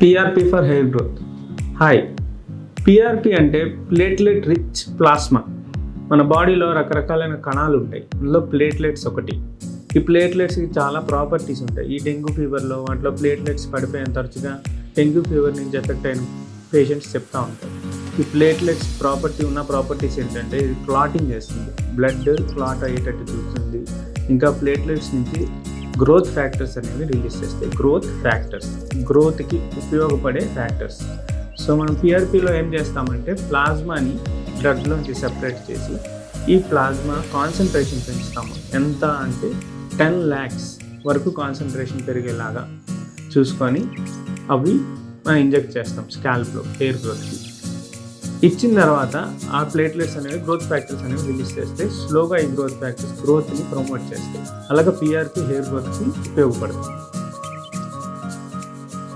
PRP for hair growth. Hi, PRP అంటే platelet rich plasma. మన బాడీలో రకరకాలైన కణాలు ఉంటాయి, అందులో ప్లేట్లెట్స్ ఒకటి. ఈ ప్లేట్లెట్స్కి చాలా ప్రాపర్టీస్ ఉంటాయి. ఈ డెంగ్యూ ఫీవర్లో వాటిలో ప్లేట్లెట్స్ పడిపోయిన తరచుగా డెంగ్యూ ఫీవర్ నుంచి ఎఫెక్ట్ అయిన పేషెంట్స్ చెప్తూ ఉంటారు. ఈ ప్లేట్లెట్స్ ప్రాపర్టీస్ ఏంటంటే ఇది క్లాటింగ్ చేస్తుంది, బ్లడ్ క్లాట్ అయ్యేటట్టు చూస్తుంది. ఇంకా ప్లేట్లెట్స్ నుంచి గ్రోత్ ఫ్యాక్టర్స్ అనేవి రిలీజ్ చేస్తాయి. గ్రోత్కి ఉపయోగపడే ఫ్యాక్టర్స్. సో మనం పిఆర్పిలో ఏం చేస్తామంటే ప్లాస్మాని బ్లడ్లోంచి సెపరేట్ చేసి ఈ ప్లాస్మా కాన్సన్ట్రేషన్ పెంచుతాము. ఎంత అంటే 10 lakhs వరకు కాన్సన్ట్రేషన్ పెరిగేలాగా చూసుకొని అవి మనం ఇంజెక్ట్ చేస్తాం స్కాల్ప్లో హెయిర్ గ్రోత్కి. ఇచ్చిన తర్వాత ఆ ప్లేట్లెట్స్ అనేవి గ్రోత్ ఫ్యాక్టర్స్ అనేవి రిలీజ్ చేస్తే స్లోగా ఈ గ్రోత్ ఫ్యాక్టర్స్ గ్రోత్ని ప్రమోట్ చేస్తాయి. అలాగే పిఆర్పి హెయిర్ గ్రోత్కి ఉపయోగపడుతుంది.